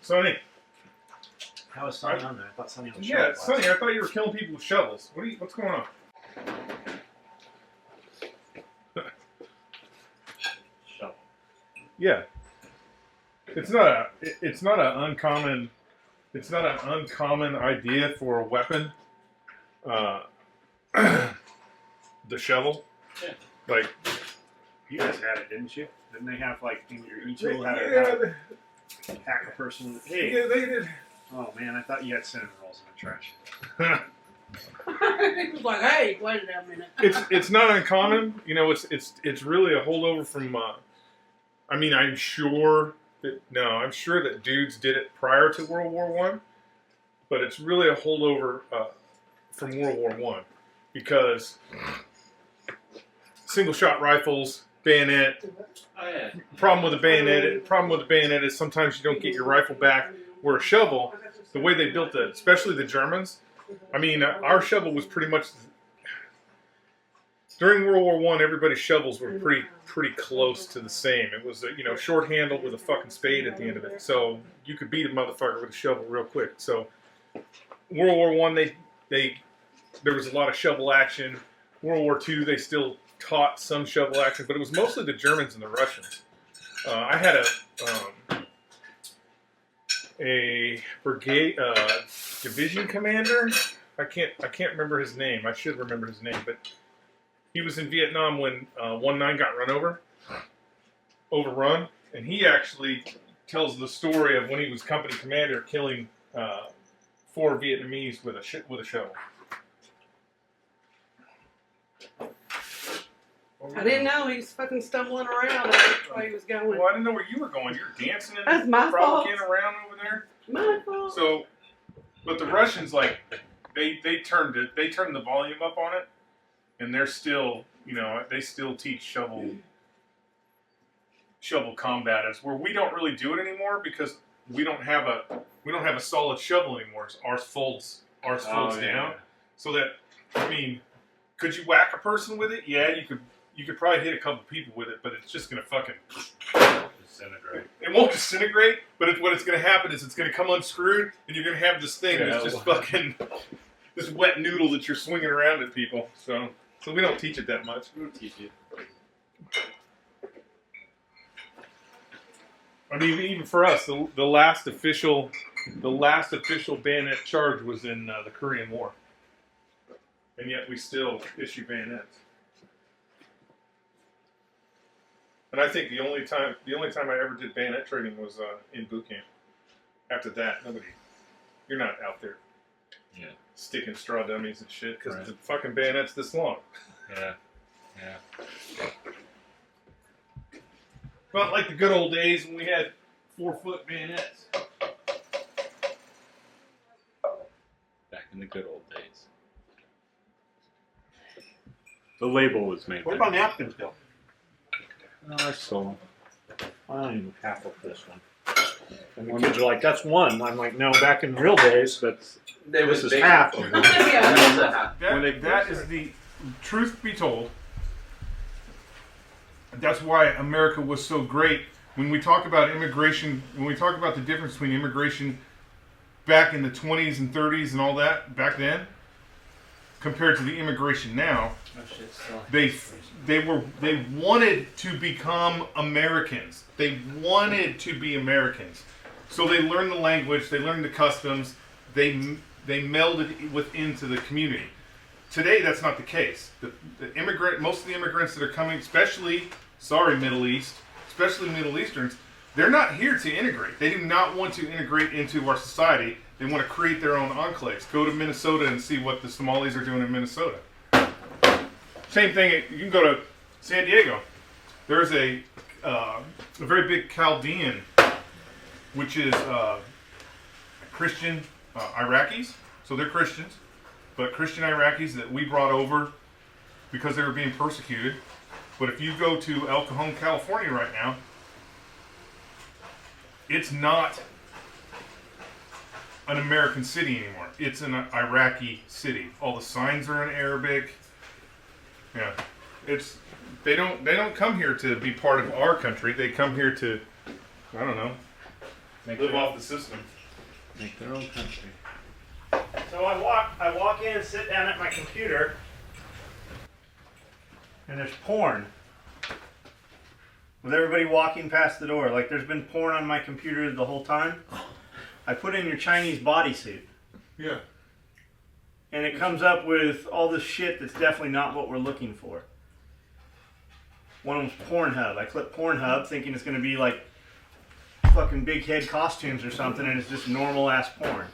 Sonny. How is Sonny on there? I thought Sonny was Yeah, Sonny, I thought you were killing people with shovels. What's going on? Shovel. Yeah. It's not an uncommon idea for a weapon. The shovel. Yeah. Like, you guys had it, didn't you? Didn't they have like in your e-tool how to hack a person with hey. Yeah, they did. Oh man, I thought you had cinnamon rolls in the trash. He was like, "Hey, wait a minute." It's not uncommon, you know. It's really a holdover from. I mean, I'm sure that dudes did it prior to World War I, but it's really a holdover from World War I because single shot rifles, bayonet. Oh yeah. Problem with the bayonet is sometimes you don't get your rifle back. Where a shovel, the way they built it, especially the Germans. I mean, our shovel was pretty much during World War I. Everybody's shovels were pretty close to the same. It was short handled with a fucking spade at the end of it, so you could beat a motherfucker with a shovel real quick. So World War I, there was a lot of shovel action. World War II, they still taught some shovel action, but it was mostly the Germans and the Russians. I had a brigade division commander. I can't remember his name. I should remember his name, but he was in Vietnam when 19 got overrun, and he actually tells the story of when he was company commander killing 4 Vietnamese with a shovel. I didn't know he was fucking stumbling around which way he was going. Well, I didn't know where you were going. You're dancing and That's my frolicking fault. around over there. My fault. So, but the Russians, like, they turned the volume up on it, and they're still, they still teach shovel combat as where we don't really do it anymore because we don't have a solid shovel anymore. Ours folds down, so that could you whack a person with it? Yeah, you could. You could probably hit a couple people with it, but it's just going to fucking disintegrate. It won't disintegrate, but what it's going to happen is it's going to come unscrewed, and you're going to have this thing that's just fucking this wet noodle that you're swinging around at people. So we don't teach it that much. We don't teach it. I mean, even for us, the last official bayonet charge was in the Korean War, and yet we still issue bayonets. And I think the only time I ever did bayonet training was in boot camp. After that, you're not out there sticking straw dummies and shit because the fucking bayonet's this long. Yeah. Not like the good old days when we had 4-foot bayonets. Back in the good old days. The label was made. What about napkins, Bill? I sold them. I don't even half of this one. And the kids are like, "That's one." I'm like, "No, back in the real days, but this is half of one." That is the truth be told. That's why America was so great. When we talk about immigration, when we talk about the difference between immigration back in the 20s and 30s and all that back then, compared to the immigration now, they wanted to become Americans. They wanted to be Americans. So they learned the language, they learned the customs, they melded into the community. Today, that's not the case. Most of the immigrants that are coming, especially Middle Easterns, they're not here to integrate. They do not want to integrate into our society. They want to create their own enclaves. Go to Minnesota and see what the Somalis are doing in Minnesota. Same thing, you can go to San Diego. There's a very big Chaldean, which is Christian Iraqis. So they're Christians, but Christian Iraqis that we brought over because they were being persecuted. But if you go to El Cajon, California right now, it's not an American city anymore. It's an Iraqi city. All the signs are in Arabic. Yeah, they don't come here to be part of our country. They come here to, I don't know, live off the system. Make their own country. So I walk in, sit down at my computer, and there's porn. With everybody walking past the door. Like, there's been porn on my computer the whole time. I put in your Chinese bodysuit. Yeah. And it comes up with all this shit that's definitely not what we're looking for. One of them's Pornhub. I click Pornhub thinking it's going to be like fucking big head costumes or something, and it's just normal ass porn.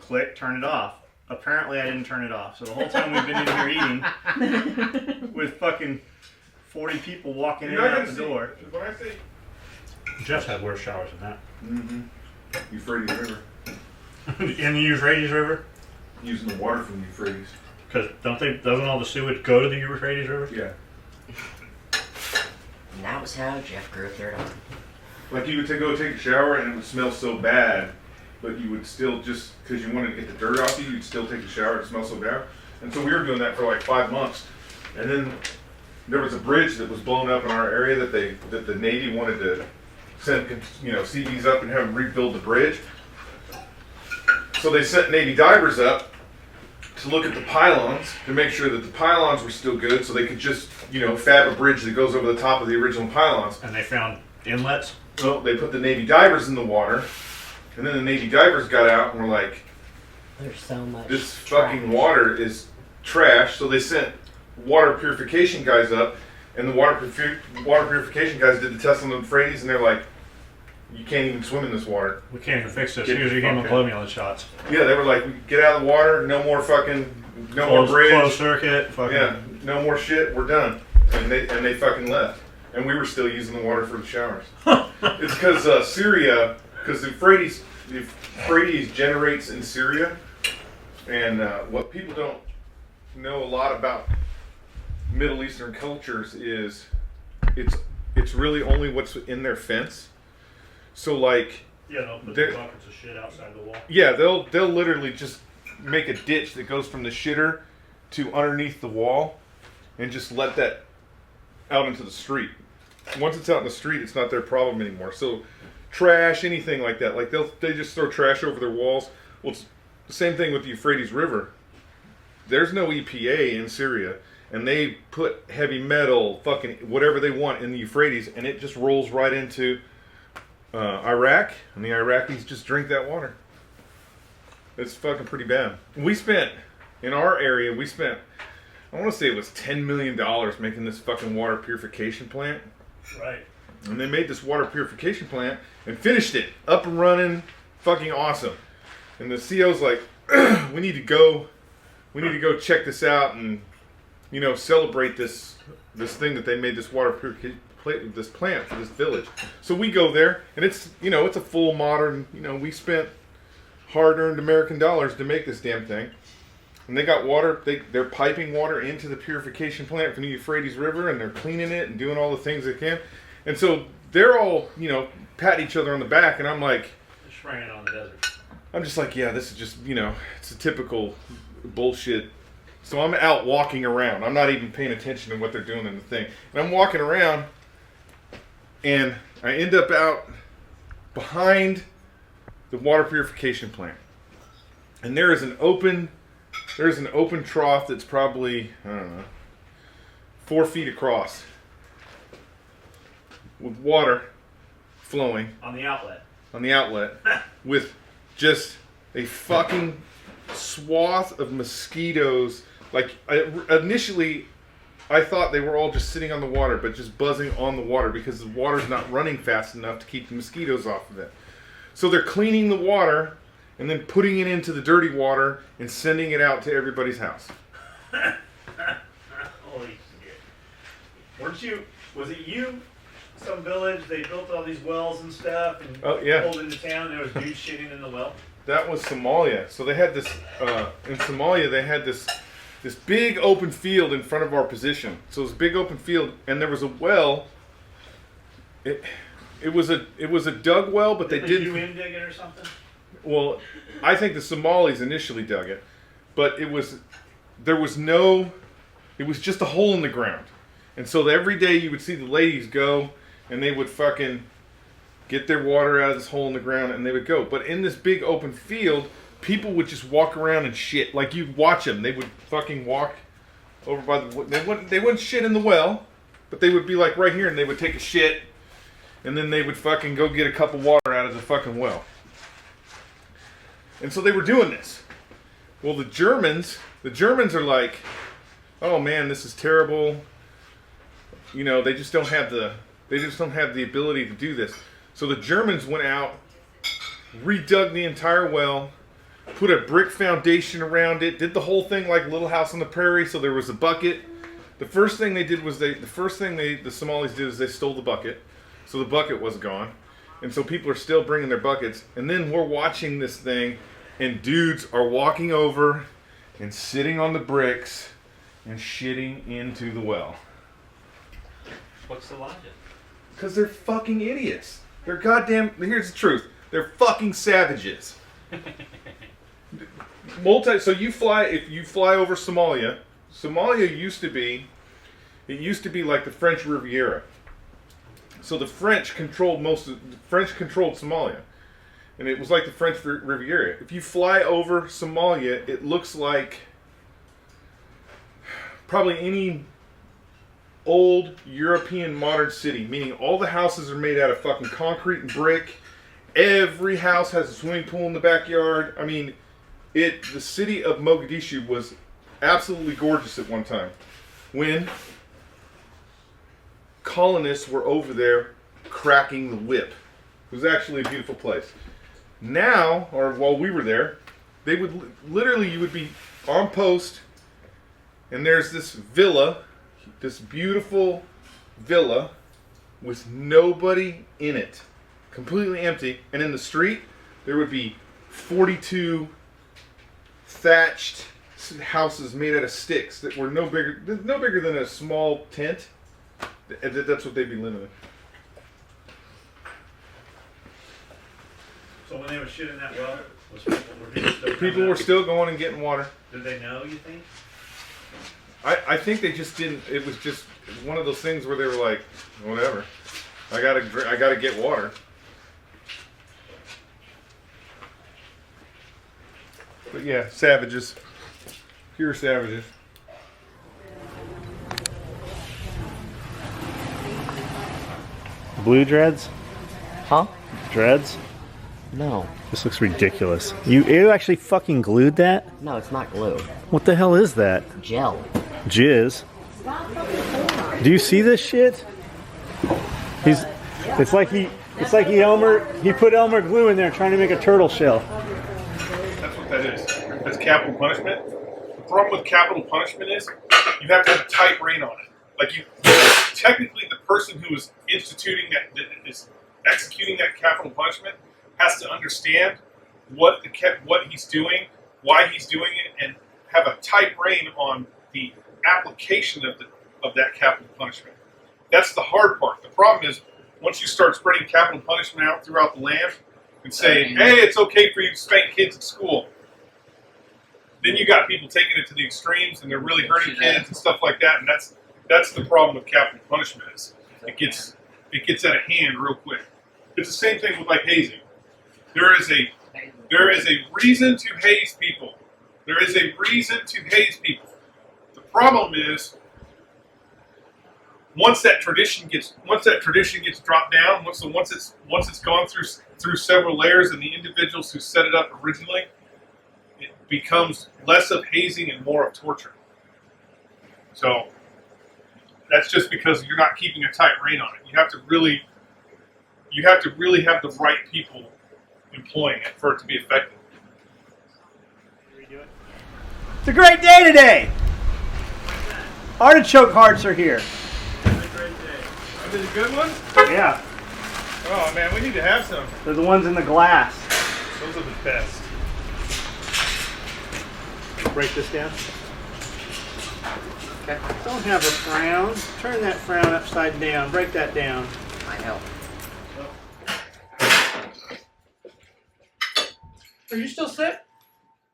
Click, turn it off. Apparently I didn't turn it off. So the whole time we've been in here eating with fucking 40 people walking in and out the door. When I say Jeff's had worse showers than that. mm-hmm. Euphrates River. And you use Euphrates River? Using the water from the Euphrates. Because doesn't all the sewage go to the Euphrates River? Yeah. And that was how Jeff grew a third arm. Like you would go take a shower and it would smell so bad, but you would still just, because you wanted to get the dirt off you, you'd still take a shower. It smelled so bad. And so we were doing that for like 5 months. And then there was a bridge that was blown up in our area that the Navy wanted to send, CVs up and have them rebuild the bridge. So they sent Navy divers up to look at the pylons to make sure that the pylons were still good, so they could just, fab a bridge that goes over the top of the original pylons. And they found inlets? Well, they put the Navy divers in the water, and then the Navy divers got out and were like, There's so much. this fucking water is trash. So they sent water purification guys up, and the water purification guys did the test on the Euphrates, and they're like, you can't even swim in this water. We can't even fix this. Get Here's the your fuck hemoglobin shots. Yeah, they were like, get out of the water, no more bridge. Closed circuit. Fucking. Yeah, no more shit, we're done. And they fucking left. And we were still using the water for the showers. It's because Syria, because the Euphrates generates in Syria. And what people don't know a lot about Middle Eastern cultures is it's really only what's in their fence. So like, Yeah, they'll put buckets of shit outside the wall. yeah, they'll literally just make a ditch that goes from the shitter to underneath the wall, and just let that out into the street. Once it's out in the street, it's not their problem anymore. So trash, anything like that, like they just throw trash over their walls. Well, it's the same thing with the Euphrates River. There's no EPA in Syria, and they put heavy metal, fucking whatever they want in the Euphrates, and it just rolls right into Iraq, and the Iraqis just drink that water. It's fucking pretty bad. In our area, I want to say it was $10 million making this fucking water purification plant. Right. And they made this water purification plant and finished it, up and running, fucking awesome. And the CO's like, we need to go check this out and, celebrate this thing that they made this water purification this plant for this village. So we go there, and it's a full modern, we spent hard-earned American dollars to make this damn thing. And they got water, they're piping water into the purification plant from the Euphrates River, and they're cleaning it and doing all the things they can. And so they're all, patting each other on the back, and I'm like, Just spraying on the desert. I'm just like, yeah, this is just, it's a typical bullshit. So I'm out walking around. I'm not even paying attention to what they're doing in the thing. And I'm walking around, and I end up out behind the water purification plant. And there's an open trough that's probably, 4 feet across, with water flowing On the outlet. with just a fucking swath of mosquitoes. Like, initially I thought they were all just sitting on the water, but just buzzing on the water because the water's not running fast enough to keep the mosquitoes off of it. So they're cleaning the water and then putting it into the dirty water and sending it out to everybody's house. Holy shit. Was it you? Some village, they built all these wells and stuff and pulled into town, and there was dudes shitting in the well? That was Somalia. So they had this, in Somalia, they had this big open field in front of our position. So it was a big open field, and there was a well. It was a dug well, but they didn't. Did you dig it or something? Well, I think the Somalis initially dug it, but it was just a hole in the ground. And so every day you would see the ladies go, and they would fucking get their water out of this hole in the ground, and they would go. But in this big open field, people would just walk around and shit. Like, you'd watch them. They would fucking walk over by the... They wouldn't shit in the well, but they would be like right here, and they would take a shit, and then they would fucking go get a cup of water out of the fucking well. And so they were doing this. Well, the Germans are like, oh man, this is terrible. You know, they just don't have the ability to do this. So the Germans went out, redug the entire well, put a brick foundation around it, did the whole thing like Little House on the Prairie. So there was a bucket. The first thing they did was the Somalis did is they stole the bucket. So the bucket was gone. And so people are still bringing their buckets. And then we're watching this thing, and dudes are walking over and sitting on the bricks and shitting into the well. What's the logic? Because they're fucking idiots. They're goddamn... Here's the truth. They're fucking savages. So if you fly over Somalia, Somalia used to be like the French Riviera. So the French controlled Somalia. And it was like the French Riviera. If you fly over Somalia, it looks like probably any old European modern city, meaning all the houses are made out of fucking concrete and brick. Every house has a swimming pool in the backyard. I mean, the city of Mogadishu was absolutely gorgeous at one time when colonists were over there cracking the whip. It was actually a beautiful place. Now, or while we were there, they would literally, you would be on post, and there's this villa, this beautiful villa with nobody in it, completely empty. And in the street, there would be 42 thatched houses made out of sticks that were no bigger than a small tent. That's what they'd be living in. So when they were shitting that well, People were still going and getting water. Did they know, you think? I think they just didn't. It was just one of those things where they were like, whatever. I gotta get water. But yeah, savages. Pure savages. Blue dreads? Huh? Dreads? No. This looks ridiculous. You actually fucking glued that? No, it's not glue. What the hell is that? Gel. Jizz. Do you see this shit? It's like he put Elmer glue in there trying to make a turtle shell. That's what that is. That's capital punishment. The problem with capital punishment is you have to have a tight rein on it. Like technically the person who is instituting that is executing that capital punishment has to understand what he's doing, why he's doing it, and have a tight rein on the application of that capital punishment. That's the hard part. The problem is once you start spreading capital punishment out throughout the land and saying, hey, it's okay for you to spank kids at school, then you got people taking it to the extremes and they're really hurting kids and stuff like that. And that's the problem with capital punishment is it gets out of hand real quick. It's the same thing with like hazing. There is a reason to haze people. There is a reason to haze people. The problem is once that tradition gets dropped down, once it's gone through several layers and the individuals who set it up originally, it becomes less of hazing and more of torture. So that's just because you're not keeping a tight rein on it. You have to really have the right people employing it for it to be effective. It's a great day today. Artichoke hearts are here. Are they the good ones? Yeah, Oh man, we need to have some. they're the ones in the glass. Those are the best. Break this down. Okay. Don't have a frown. Turn that frown upside down. Break that down. I know. Are you still sick?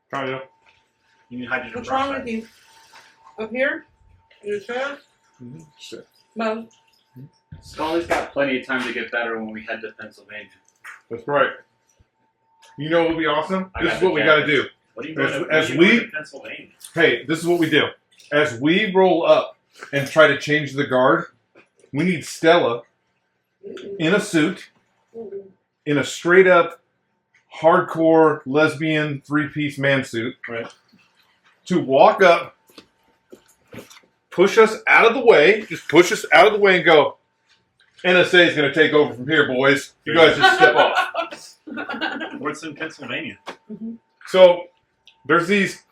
Try it. You need hydrogen What's wrong peroxide. with you? Up here? Your chest? Sure. No. Skully's got plenty of time to get better when we head to Pennsylvania. That's right. You know what would be awesome? I This got is what the we got to jacket. do. What are you As- going to, as what are you we- going to Pennsylvania? Hey, this is what we do. As we roll up and try to change the guard, we need Stella in a suit, in a straight up hardcore lesbian 3-piece man suit, Right. to walk up, push us out of the way, just push us out of the way and go, NSA is going to take over from here, boys. You guys just step off. What's in Pennsylvania? So there's these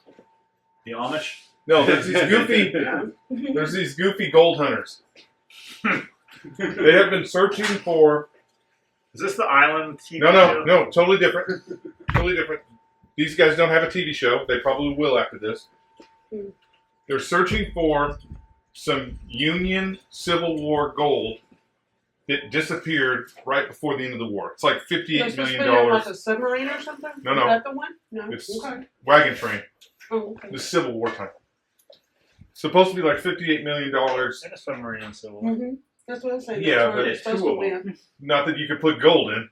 The Amish? there's these goofy gold hunters. They have been searching for Is this the Island TV no, totally different. Totally different. These guys don't have a TV show. They probably will after this. They're searching for some Union Civil War gold that disappeared right before the end of the war. It's like $58 million. Like a submarine or something? No. Is that the one? No. It's Okay. wagon train. Oh, okay. The Civil War time. Supposed to be like $58 million. In a submarine in Civil War. Mm-hmm. That's what I said. Yeah, That's what but it's there's supposed two to of be. them. Not that you could put gold in.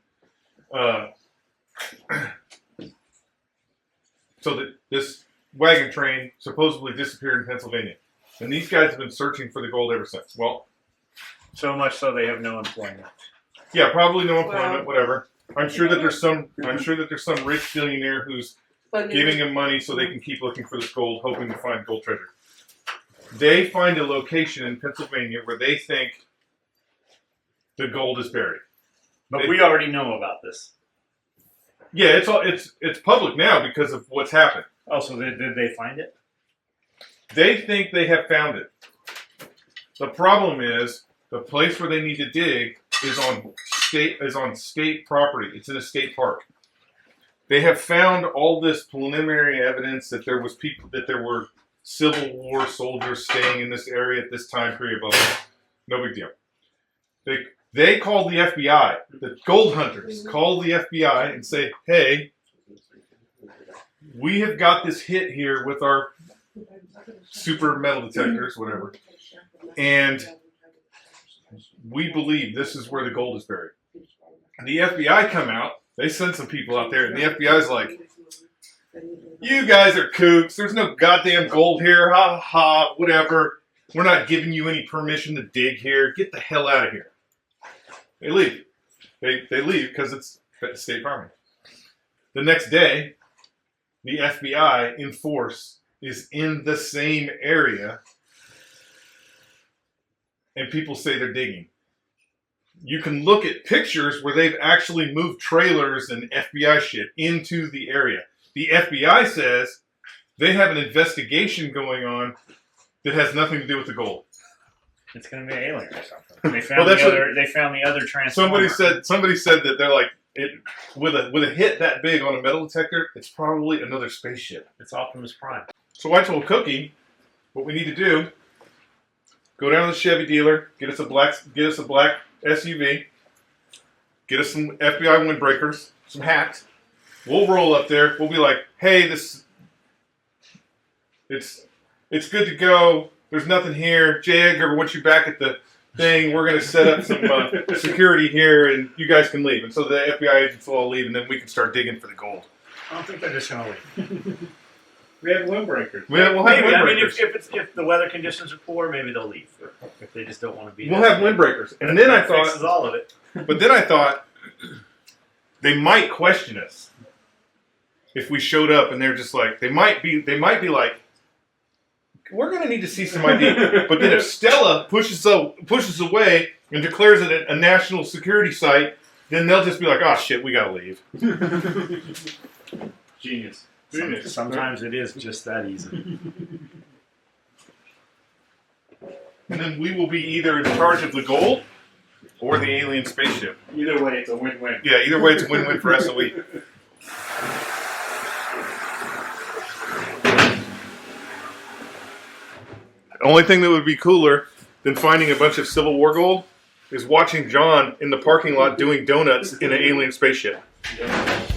So that this wagon train supposedly disappeared in Pennsylvania. And these guys have been searching for the gold ever since. Well, So much so they have no employment. yeah, probably no employment, Wow. whatever. I'm sure that there's some rich billionaire who's But giving them money so they can keep looking for this gold, hoping to find gold treasure. They find a location in Pennsylvania where they think the gold is buried. But we already know about this. Yeah, it's public now because of what's happened. Oh, so did they find it? They think they have found it. The problem is the place where they need to dig is on state property. It's in a state park. They have found all this preliminary evidence that there were Civil War soldiers staying in this area at this time period. Blah, blah, blah. No big deal. They called the FBI. The gold hunters call the FBI and say, "Hey, we have got this hit here with our super metal detectors, whatever, and we believe this is where the gold is buried." And the FBI come out. They send some people out there, and the FBI's like, "You guys are kooks. There's no goddamn gold here. Ha ha, whatever. We're not giving you any permission to dig here. Get the hell out of here." They leave. They leave because it's state farming. The next day, the FBI in force is in the same area, and people say they're digging. You can look at pictures where they've actually moved trailers and FBI shit into the area. The FBI says they have an investigation going on that has nothing to do with the gold. It's going to be an alien or something. They found that's They found the other transformer. Somebody said that they're like with a hit that big on a metal detector, it's probably another spaceship. It's Optimus Prime. So I told Cookie, what we need to do, go down to the Chevy dealer, get us a black SUV, get us some FBI windbreakers, some hats. We'll roll up there. We'll be like, "Hey, it's good to go. There's nothing here. J. Edgar wants you back at the thing. We're going to set up some security here, and you guys can leave." And so the FBI agents will all leave, and then we can start digging for the gold. I don't think they're just going to leave. We have windbreakers. We'll have Maybe. I mean, windbreakers. if the weather conditions are poor, maybe they'll leave. If they just don't want to be We'll there. have windbreakers. And then I That fixes thought, all of it. but then I thought they might question us if we showed up, and they're just like, they might be like, "We're going to need to see some ID." But then if Stella pushes away and declares it a national security site, then they'll just be like, "Oh shit, we got to leave." Genius. Genius. Sometimes it is just that easy. And then we will be either in charge of the gold or the alien spaceship. Either way, it's a win-win. Yeah, either way, it's a win-win for SOE. The only thing that would be cooler than finding a bunch of Civil War gold is watching John in the parking lot doing donuts in an alien spaceship. Yeah.